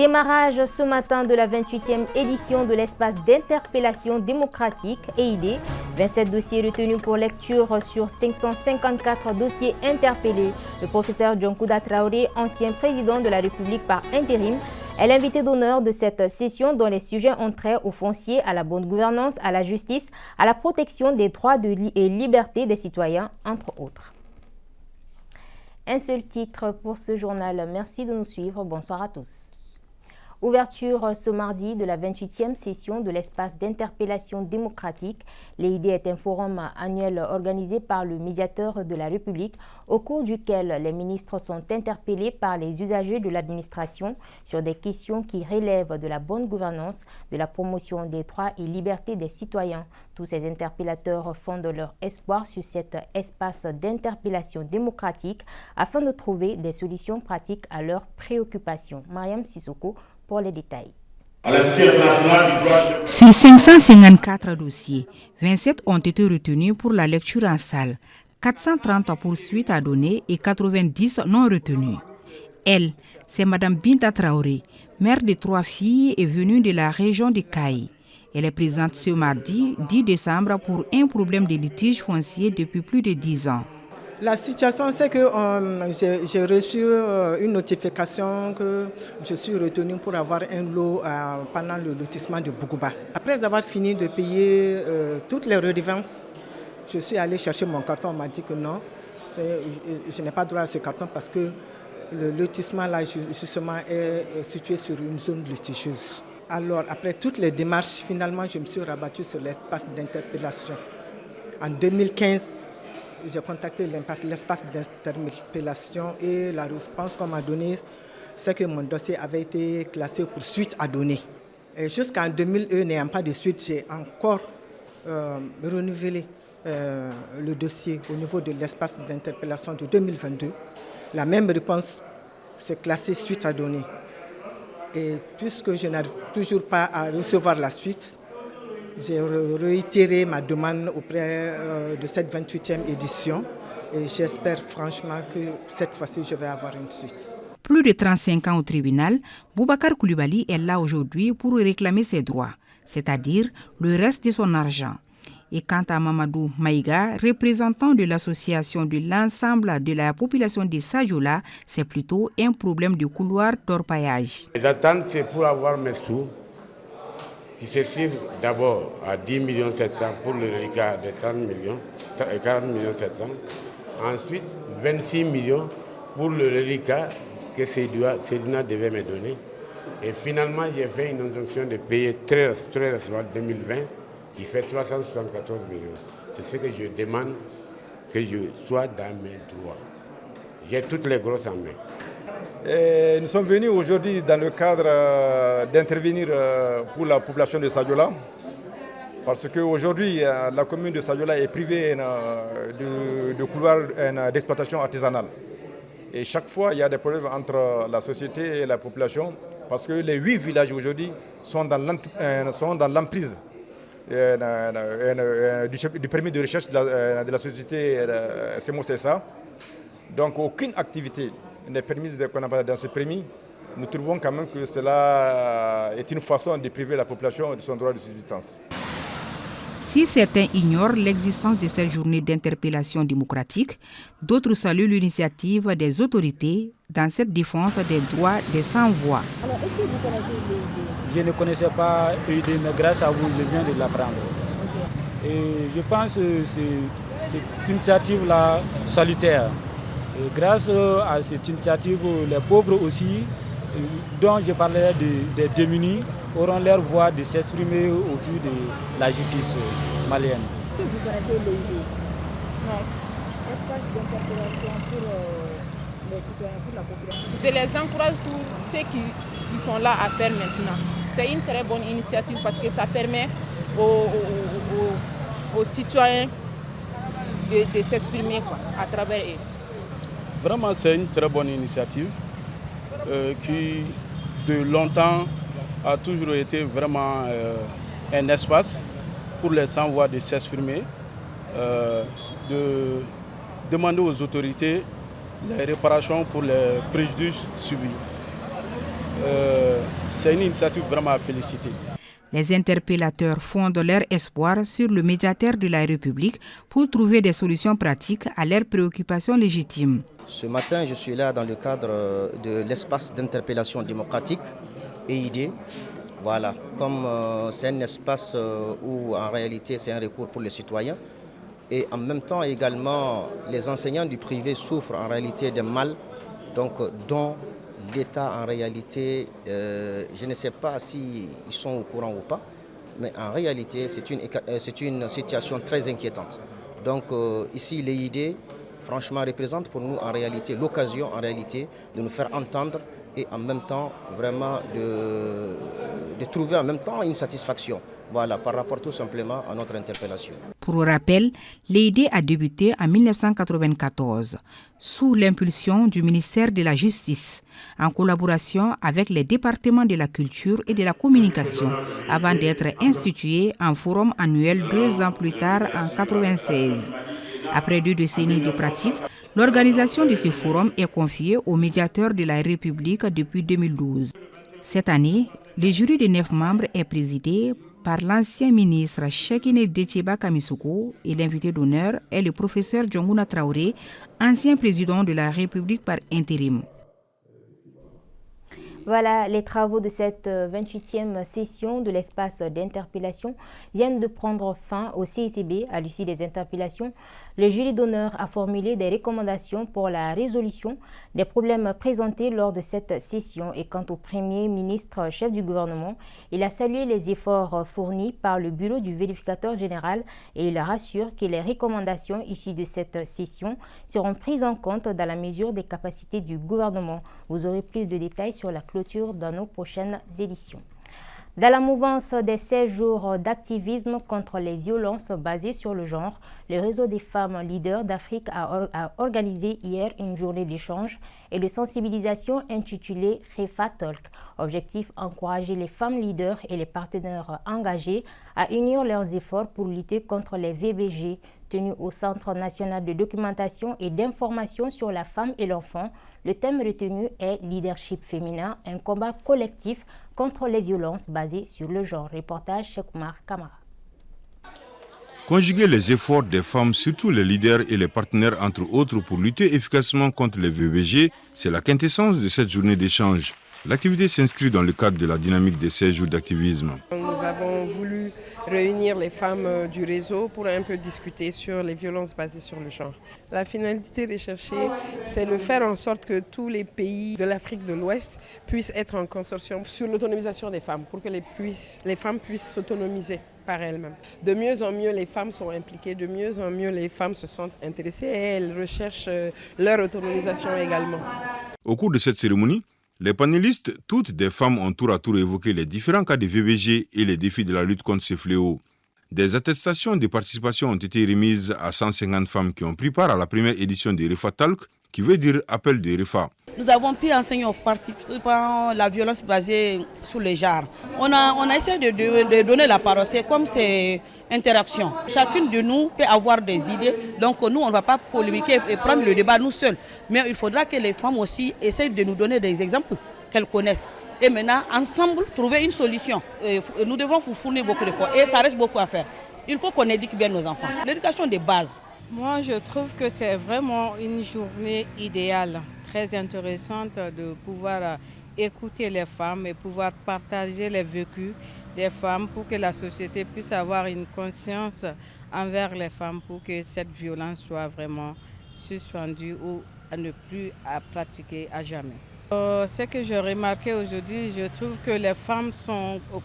Démarrage ce matin de la 28e édition de l'espace d'interpellation démocratique EID. 27 dossiers retenus pour lecture sur 554 dossiers interpellés. Le professeur Djonkouda Traoré, ancien président de la République par intérim, est l'invité d'honneur de cette session dont les sujets ont trait au foncier, à la bonne gouvernance, à la justice, à la protection des droits et libertés des citoyens, entre autres. Un seul titre pour ce journal. Merci de nous suivre. Bonsoir à tous. Ouverture ce mardi de la 28e session de l'espace d'interpellation démocratique. L'EID est un forum annuel organisé par le médiateur de la République au cours duquel les ministres sont interpellés par les usagers de l'administration sur des questions qui relèvent de la bonne gouvernance, de la promotion des droits et libertés des citoyens. Tous ces interpellateurs fondent leur espoir sur cet espace d'interpellation démocratique afin de trouver des solutions pratiques à leurs préoccupations. Mariam Sissoko pour les détails. Sur 554 dossiers, 27 ont été retenus pour la lecture en salle, 430 poursuites à donner et 90 non retenues. Elle, c'est Mme Binta Traoré, mère de 3 filles et venue de la région de Kaï. Elle est présente ce mardi 10 décembre pour un problème de litige foncier depuis plus de 10 ans. La situation, c'est que j'ai reçu une notification que je suis retenue pour avoir un lot pendant le lotissement de Bougouba. Après avoir fini de payer toutes les redevances, je suis allée chercher mon carton. On m'a dit que non, je n'ai pas droit à ce carton parce que le lotissement là, justement, est situé sur une zone litigieuse. Alors, après toutes les démarches, finalement, je me suis rabattue sur l'espace d'interpellation. En 2015, j'ai contacté l'espace d'interpellation et la réponse qu'on m'a donnée, c'est que mon dossier avait été classé pour suite à donner. Jusqu'en 2001, n'ayant pas de suite, j'ai encore renouvelé le dossier au niveau de l'espace d'interpellation de 2022. La même réponse, c'est classé suite à donner. Et puisque je n'arrive toujours pas à recevoir la suite, j'ai réitéré ma demande auprès de cette 28e édition et j'espère franchement que cette fois-ci, je vais avoir une suite. Plus de 35 ans au tribunal, Boubacar Coulibaly est là aujourd'hui pour réclamer ses droits, c'est-à-dire le reste de son argent. Et quant à Mamadou Maïga, représentant de l'association de l'ensemble de la population de Sadiola, c'est plutôt un problème de couloir d'orpaillage. Les attentes, c'est pour avoir mes sous, qui se chiffre d'abord à 10 700 000 pour le reliquat de 40 700 000. Ensuite, 26 millions pour le reliquat que Sedina devait me donner. Et finalement, j'ai fait une injonction de payer très récemment 2020 qui fait 374 millions. C'est ce que je demande, que je sois dans mes droits. J'ai toutes les grosses en main. Et nous sommes venus aujourd'hui dans le cadre d'intervenir pour la population de Sadiola, parce qu'aujourd'hui, la commune de Sadiola est privée de couloirs d'exploitation artisanale. Et chaque fois, il y a des problèmes entre la société et la population, parce que les 8 villages aujourd'hui sont dans l'emprise du permis de recherche de la société CMO-CSA. Donc aucune activité n'est permise dans ce permis. Nous trouvons quand même que cela est une façon de priver la population de son droit de subsistance. Si certains ignorent l'existence de cette journée d'interpellation démocratique, d'autres saluent l'initiative des autorités dans cette défense des droits des sans-voix. Alors, est-ce que vous connaissez l'EID ? Je ne connaissais pas l'EID, mais grâce à vous, je viens de l'apprendre. Okay. Et je pense que cette initiative-là salutaire. Et grâce à cette initiative, les pauvres aussi, dont je parlais des démunis, auront leur voix de s'exprimer au vu de la justice malienne. Vous connaissez l'EID ? Non. Espace d'interpellation pour les citoyens, pour la population. Je les encourage pour ceux qui sont là à faire maintenant. C'est une très bonne initiative parce que ça permet aux citoyens de s'exprimer à travers eux. Vraiment, c'est une très bonne initiative qui, de longtemps, a toujours été vraiment un espace pour les sans-voix de s'exprimer, de demander aux autorités les réparations pour les préjudices subis. c'est une initiative vraiment à féliciter. Les interpellateurs fondent leur espoir sur le médiateur de la République pour trouver des solutions pratiques à leurs préoccupations légitimes. Ce matin, je suis là dans le cadre de l'espace d'interpellation démocratique, EID. Voilà, comme c'est un espace où en réalité c'est un recours pour les citoyens. Et en même temps également, les enseignants du privé souffrent en réalité d'un mal, donc dont l'État en réalité, je ne sais pas s'ils sont au courant ou pas, mais en réalité c'est une situation très inquiétante. Donc ici l'EID, franchement, représente pour nous en réalité l'occasion de nous faire entendre et en même temps vraiment de trouver en même temps une satisfaction. Voilà, par rapport tout simplement à notre interpellation. Pour rappel, l'EID a débuté en 1994 sous l'impulsion du ministère de la Justice, en collaboration avec les départements de la culture et de la communication, avant d'être institué en forum annuel 2 ans plus tard en 1996. Après 2 décennies de pratique, l'organisation de ce forum est confiée au médiateur de la République depuis 2012. Cette année, le jury de 9 membres est présidé par l'ancien ministre Chekine Detieba Kamisoko et l'invité d'honneur est le professeur Djongouna Traoré, ancien président de la République par intérim. Voilà, les travaux de cette 28e session de l'espace d'interpellation viennent de prendre fin au CICB. À l'issue des interpellations, le jury d'honneur a formulé des recommandations pour la résolution des problèmes présentés lors de cette session. Et quant au Premier ministre, chef du gouvernement, il a salué les efforts fournis par le bureau du vérificateur général et il rassure que les recommandations issues de cette session seront prises en compte dans la mesure des capacités du gouvernement. Vous aurez plus de détails sur la clôture dans nos prochaines éditions. Dans la mouvance des 16 jours d'activisme contre les violences basées sur le genre, le réseau des femmes leaders d'Afrique a organisé hier une journée d'échange et de sensibilisation intitulée Refa Talk. Objectif, encourager les femmes leaders et les partenaires engagés à unir leurs efforts pour lutter contre les VBG. Tenu au Centre national de documentation et d'information sur la femme et l'enfant, le thème retenu est Leadership féminin, un combat collectif contre les violences basées sur le genre. Reportage Cheikh Oumar Kamara. Conjuguer les efforts des femmes, surtout les leaders et les partenaires entre autres, pour lutter efficacement contre les VBG, c'est la quintessence de cette journée d'échange. L'activité s'inscrit dans le cadre de la dynamique des 16 jours d'activisme. Nous avons voulu réunir les femmes du réseau pour un peu discuter sur les violences basées sur le genre. La finalité recherchée, c'est de faire en sorte que tous les pays de l'Afrique de l'Ouest puissent être en consortium sur l'autonomisation des femmes, pour que les femmes puissent s'autonomiser par elles-mêmes. De mieux en mieux, les femmes sont impliquées, de mieux en mieux, les femmes se sentent intéressées et elles recherchent leur autonomisation également. Au cours de cette cérémonie, les panélistes, toutes des femmes, ont tour à tour évoqué les différents cas de VBG et les défis de la lutte contre ces fléaux. Des attestations de participation ont été remises à 150 femmes qui ont pris part à la première édition de Refa Talk, qui veut dire appel de Refa. Nous avons pu enseigner aux participants la violence basée sur le genre. On a essayé de donner la parole, c'est comme ces interactions. Chacune de nous peut avoir des idées, donc nous on ne va pas polémiquer et prendre le débat nous seuls. Mais il faudra que les femmes aussi essayent de nous donner des exemples qu'elles connaissent. Et maintenant, ensemble, trouver une solution. Nous devons vous fournir beaucoup d'efforts et ça reste beaucoup à faire. Il faut qu'on éduque bien nos enfants. L'éducation de base. Moi, je trouve que c'est vraiment une journée idéale, très intéressante de pouvoir écouter les femmes et pouvoir partager les vécus des femmes pour que la société puisse avoir une conscience envers les femmes pour que cette violence soit vraiment suspendue ou à ne plus à pratiquer à jamais. Ce que j'ai remarqué aujourd'hui, je trouve que les femmes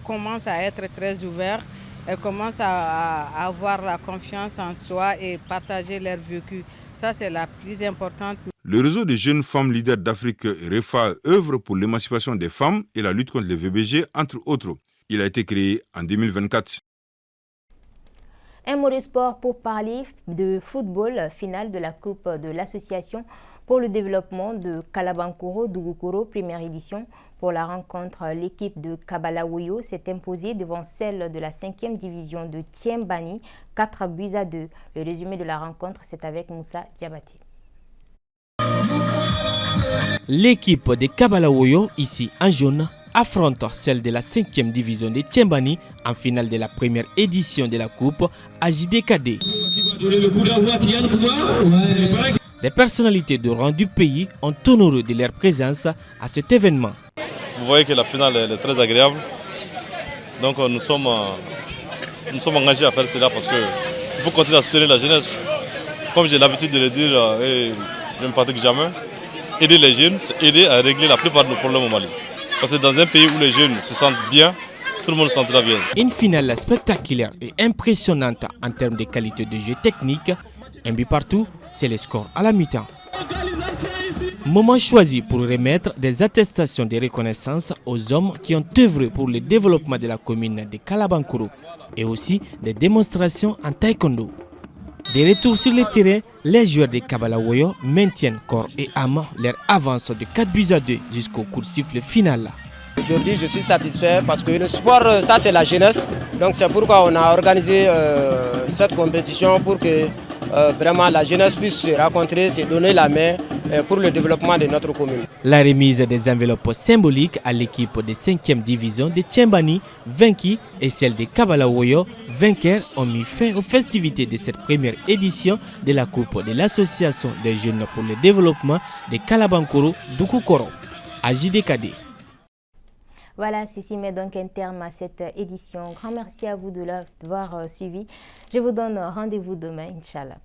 commencent à être très ouvertes. Elles commencent à avoir la confiance en soi et partager leur vécu. Ça, c'est la plus importante. Le réseau des jeunes femmes leaders d'Afrique, REFA, œuvre pour l'émancipation des femmes et la lutte contre les VBG, entre autres. Il a été créé en 2024. Un mot de sport pour parler de football, finale de la Coupe de l'Association pour le développement de Kalabankoro-Dougoukouro, première édition. Pour la rencontre, l'équipe de Kabalawoyo s'est imposée devant celle de la 5e division de Tiembani, 4-2. Le résumé de la rencontre, c'est avec Moussa Diabaté. L'équipe de Kabalawoyo, ici en jaune, affronte celle de la 5e division de Tchembani en finale de la première édition de la Coupe à JDKD. Des personnalités de rang du pays ont honoré de leur présence à cet événement. Vous voyez que la finale est très agréable. Donc nous sommes engagés à faire cela parce qu'il faut continuer à soutenir la jeunesse. Comme j'ai l'habitude de le dire, et je ne me fatigue jamais, aider les jeunes, c'est aider à régler la plupart de nos problèmes au Mali. Parce que dans un pays où les jeunes se sentent bien, tout le monde se sentira bien. Une finale spectaculaire et impressionnante en termes de qualité de jeu technique. Un but partout, c'est le score à la mi-temps. Moment choisi pour remettre des attestations de reconnaissance aux hommes qui ont œuvré pour le développement de la commune de Kalabankoro et aussi des démonstrations en taekwondo. De retour sur le terrain, les joueurs de Kabalawoyo maintiennent corps et âme leur avance de 4-2 jusqu'au coup de sifflet final. Aujourd'hui, je suis satisfait parce que le sport, ça c'est la jeunesse. Donc c'est pourquoi on a organisé cette compétition pour que vraiment la jeunesse puisse se rencontrer, se donner la main pour le développement de notre commune. La remise des enveloppes symboliques à l'équipe de 5e division de Tchembani, vaincue, et celle de Kabalawoyo, vainqueurs, ont mis fin aux festivités de cette première édition de la Coupe de l'Association des jeunes pour le développement de Kalabankoro Dukukoro, à JDKD. Voilà, ceci met donc un terme à cette édition. Grand merci à vous de l'avoir suivi. Je vous donne rendez-vous demain, Inch'Allah.